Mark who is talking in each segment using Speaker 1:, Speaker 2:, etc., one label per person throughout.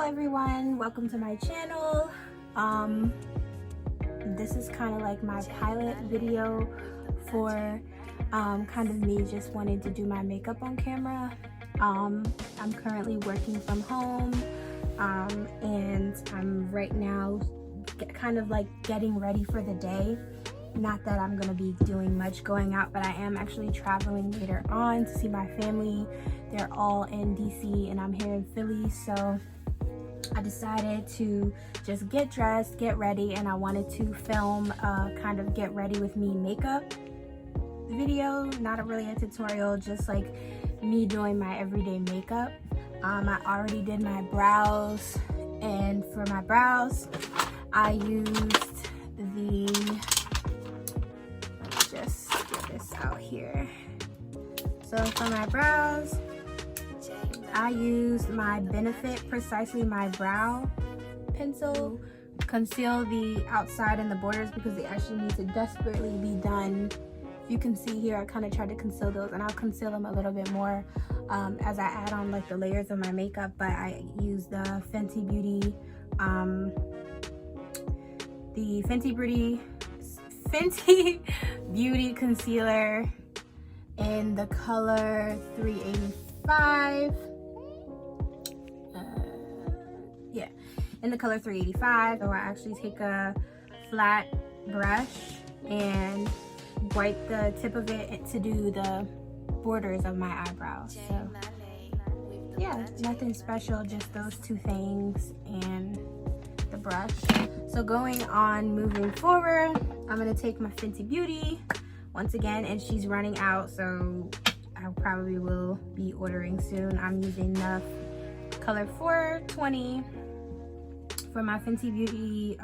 Speaker 1: everyone, welcome to my channel. This is kind of like my pilot video for kind of me just wanting to do my makeup on camera. I'm currently working from home, and I'm right now kind of like getting ready for the day. Not that I'm gonna be doing much going out, but I am actually traveling later on to see my family. They're all in DC and I'm here in Philly, so I decided to just get dressed, get ready, and I wanted to film a kind of get ready with me makeup video. Not really a tutorial, just like me doing my everyday makeup. I already did my brows, and for my brows I used the, let's just get this out here. So for my brows, I used my Benefit Precisely My Brow pencil, conceal the outside and the borders because they actually need to desperately be done. You can see here I kind of tried to conceal those, and I'll conceal them a little bit more as I add on like the layers of my makeup. But I use the Fenty Beauty Beauty concealer in the color 385. In the color 385. So I actually take a flat brush and wipe the tip of it to do the borders of my eyebrows. So yeah, nothing special, just those two things and the brush. So going on, moving forward, I'm gonna take my Fenty Beauty once again, and she's running out, so I probably will be ordering soon. I'm using the color 420 for my Fenty Beauty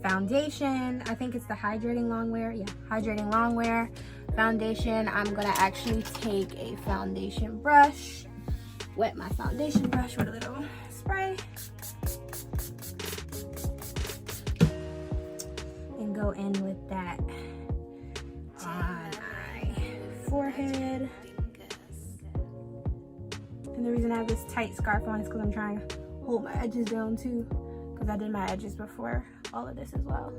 Speaker 1: foundation. I think it's the hydrating longwear. Yeah, hydrating longwear foundation. I'm gonna actually take a foundation brush, wet my foundation brush with a little spray, and go in with that on my forehead. And the reason I have this tight scarf on is because I'm trying to hold my edges down too, because I did my edges before all of this as well.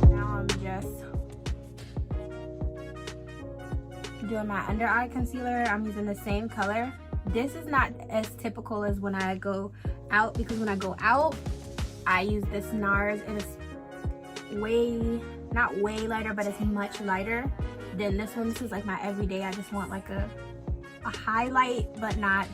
Speaker 1: Now I'm just doing my under eye concealer. I'm using the same color. This is not as typical as when I go out, because when I go out I use this NARS, and it's not way lighter, but it's much lighter than this one. This is like my everyday. I just want like a highlight, but not,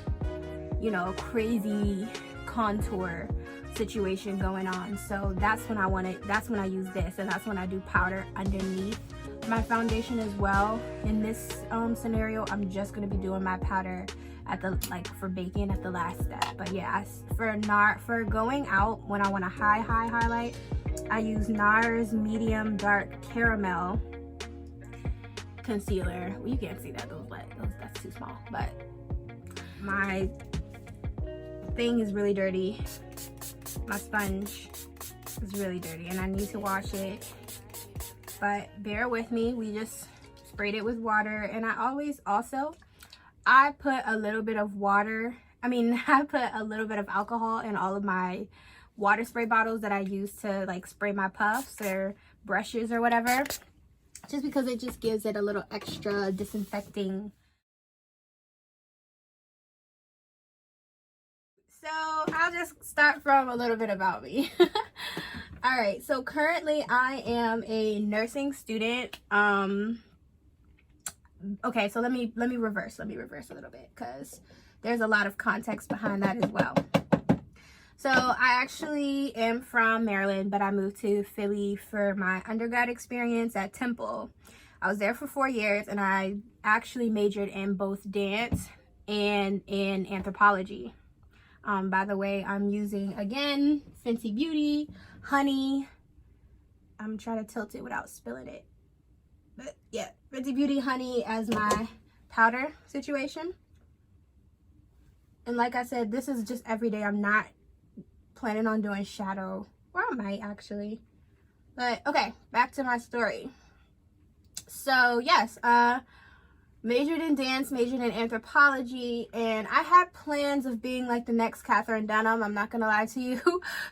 Speaker 1: you know, a crazy contour situation going on. So that's when I want it. That's when I use this, and that's when I do powder underneath my foundation as well. In this scenario, I'm just gonna be doing my powder at the, like, for baking at the last step. But yeah, for going out, when I want a high highlight, I use NARS medium dark caramel concealer. Well, you can't see that, that's too small, but my thing is really dirty. My sponge is really dirty and I need to wash it, but bear with me. We just sprayed it with water, and I put a little bit of water, I put a little bit of alcohol in all of my water spray bottles that I use to like spray my puffs or brushes or whatever, just because it just gives it a little extra disinfecting. So I'll just start from a little bit about me. All right, so currently I am a nursing student. Okay, so let me reverse a little bit, because there's a lot of context behind that as well. So I actually am from Maryland, but I moved to Philly for my undergrad experience at Temple. I was there for 4 years, and I actually majored in both dance and in anthropology. By the way, I'm using, again, Fenty Beauty Honey. I'm trying to tilt it without spilling it. But yeah, Fenty Beauty Honey as my powder situation. And like I said, this is just every day. I'm not planning on doing shadow or I might actually. But okay, back to my story. So yes, majored in dance, majored in anthropology, and I had plans of being like the next Catherine Dunham. I'm not gonna lie to you.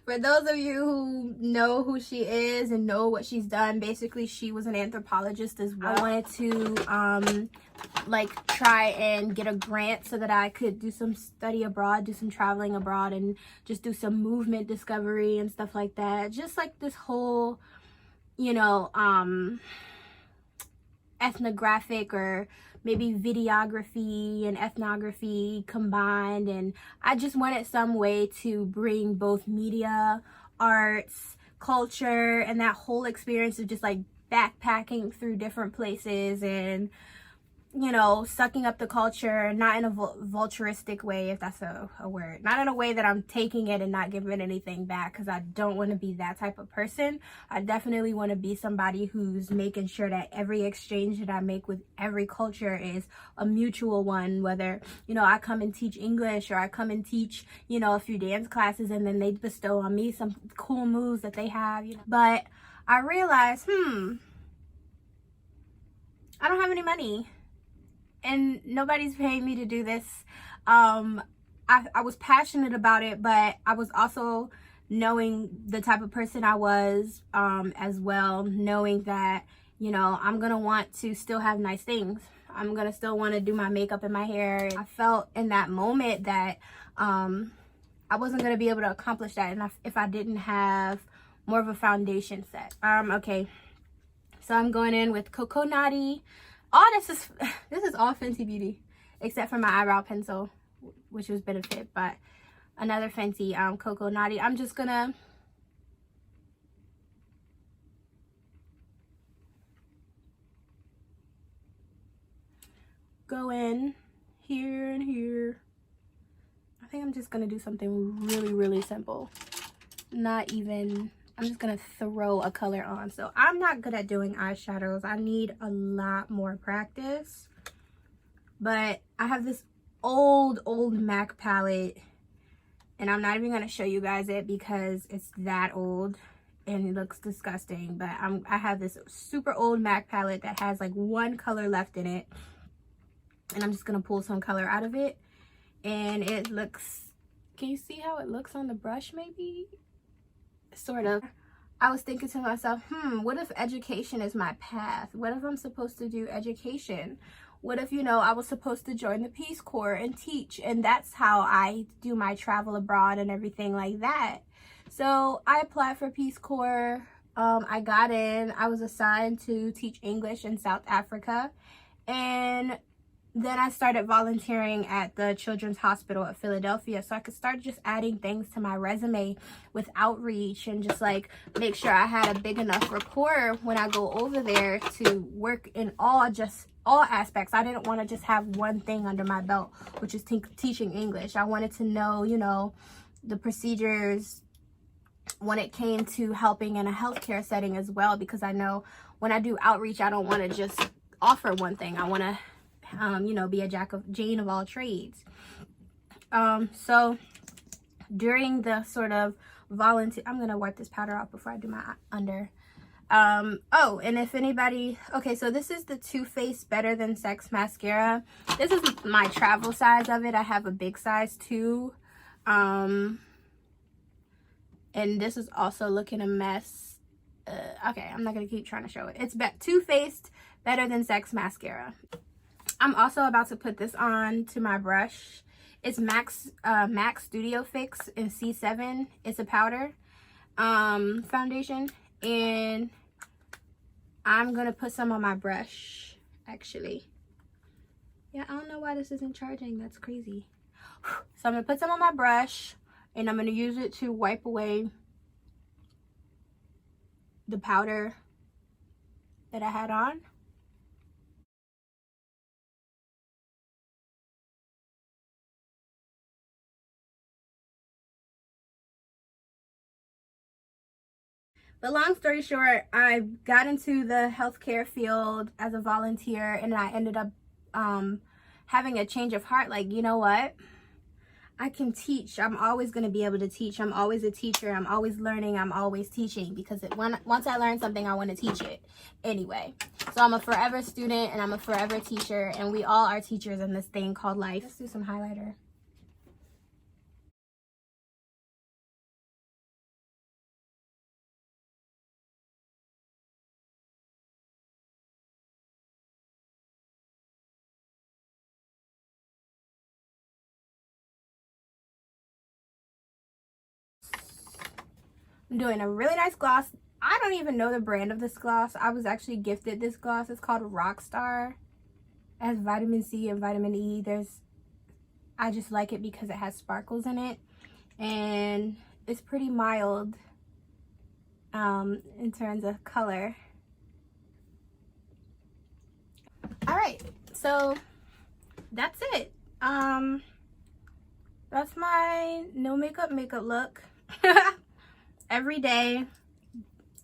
Speaker 1: For those of you who know who she is and know what she's done, basically she was an anthropologist as well. I wanted to like try and get a grant so that I could do some study abroad, do some traveling abroad, and just do some movement discovery and stuff like that. Just like this whole, you know, ethnographic or maybe videography and ethnography combined, and I just wanted some way to bring both media, arts, culture, and that whole experience of just like backpacking through different places and, you know, sucking up the culture, not in a vulturistic way, if that's a word. Not in a way that I'm taking it and not giving anything back, because I don't want to be that type of person. I definitely want to be somebody who's making sure that every exchange that I make with every culture is a mutual one, whether, you know, I come and teach English or I come and teach, you know, a few dance classes and then they bestow on me some cool moves that they have, you know. But I realized, I don't have any money. And nobody's paying me to do this. I was passionate about it, but I was also knowing the type of person I was as well, knowing that, you know, I'm going to want to still have nice things. I'm going to still want to do my makeup and my hair. I felt in that moment that I wasn't going to be able to accomplish that if I didn't have more of a foundation set. Okay, so I'm going in with Coco Naughty. This is all Fenty Beauty, except for my eyebrow pencil, which was Benefit, but another Fenty Coco Naughty. I'm just gonna go in here and here. I think I'm just gonna do something really simple. I'm just gonna throw a color on. So I'm not good at doing eyeshadows. I need a lot more practice. But I have this old MAC palette, and I'm not even gonna show you guys it because it's that old and it looks disgusting. But I have this super old MAC palette that has like one color left in it, and I'm just gonna pull some color out of it. And it looks, can you see how it looks on the brush? Maybe sort of. I was thinking to myself, what if education is my path? What if I'm supposed to do education? What if, you know, I was supposed to join the Peace Corps and teach, and that's how I do my travel abroad and everything like that. So I applied for Peace Corps. I got in. I was assigned to teach English in South Africa, and then I started volunteering at the Children's Hospital of Philadelphia, so I could start just adding things to my resume with outreach and just like make sure I had a big enough rapport when I go over there to work in all aspects. I didn't want to just have one thing under my belt, which is teaching English. I wanted to know, you know, the procedures when it came to helping in a healthcare setting as well, because I know when I do outreach, I don't want to just offer one thing. I want to you know, be a Jane of all trades. So during the sort of volunteer, I'm gonna wipe this powder off before I do my under. Oh, and if anybody, okay, so this is the Too Faced Better Than Sex mascara. This is my travel size of it. I have a big size too. And this is also looking a mess. Okay, I'm not gonna keep trying to show it. It's Too Faced Better Than Sex mascara. I'm also about to put this on to my brush. It's MAC Studio Fix in C7. It's a powder foundation, and I'm gonna put some on my brush actually. Yeah, I don't know why this isn't charging. That's crazy. So I'm gonna put some on my brush, and I'm gonna use it to wipe away the powder that I had on. But long story short, I got into the healthcare field as a volunteer, and I ended up having a change of heart. Like, you know what? I can teach. I'm always going to be able to teach. I'm always a teacher. I'm always learning. I'm always teaching, because once I learn something, I want to teach it anyway. So I'm a forever student and I'm a forever teacher, and we all are teachers in this thing called life. Let's do some highlighter. I'm doing a really nice gloss. I don't even know the brand of this gloss. I was actually gifted this gloss. It's called Rockstar. It has vitamin C and vitamin E. I just like it because it has sparkles in it, and it's pretty mild in terms of color. All right, so that's it. That's my no makeup look. Every day.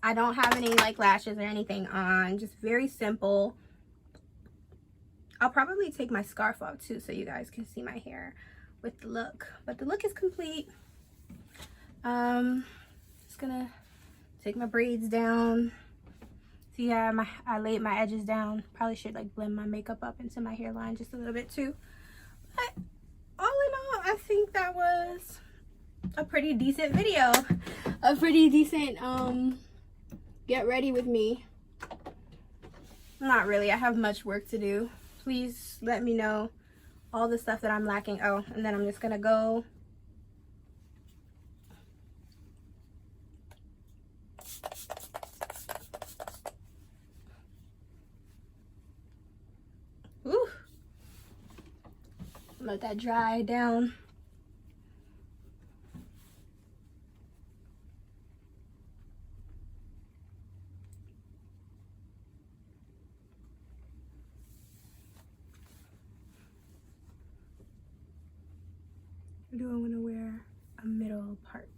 Speaker 1: I don't have any like lashes or anything on, just very simple. I'll probably take my scarf off too so you guys can see my hair with the look, but the look is complete. Just gonna take my braids down. See how I laid my edges down. Probably should like blend my makeup up into my hairline just a little bit too. But all in all, I think that was a pretty decent video. A pretty decent get ready with me. Not really. I have much work to do. Please let me know all the stuff that I'm lacking. Oh, and then I'm just gonna go let that dry down. I do want to wear a middle part.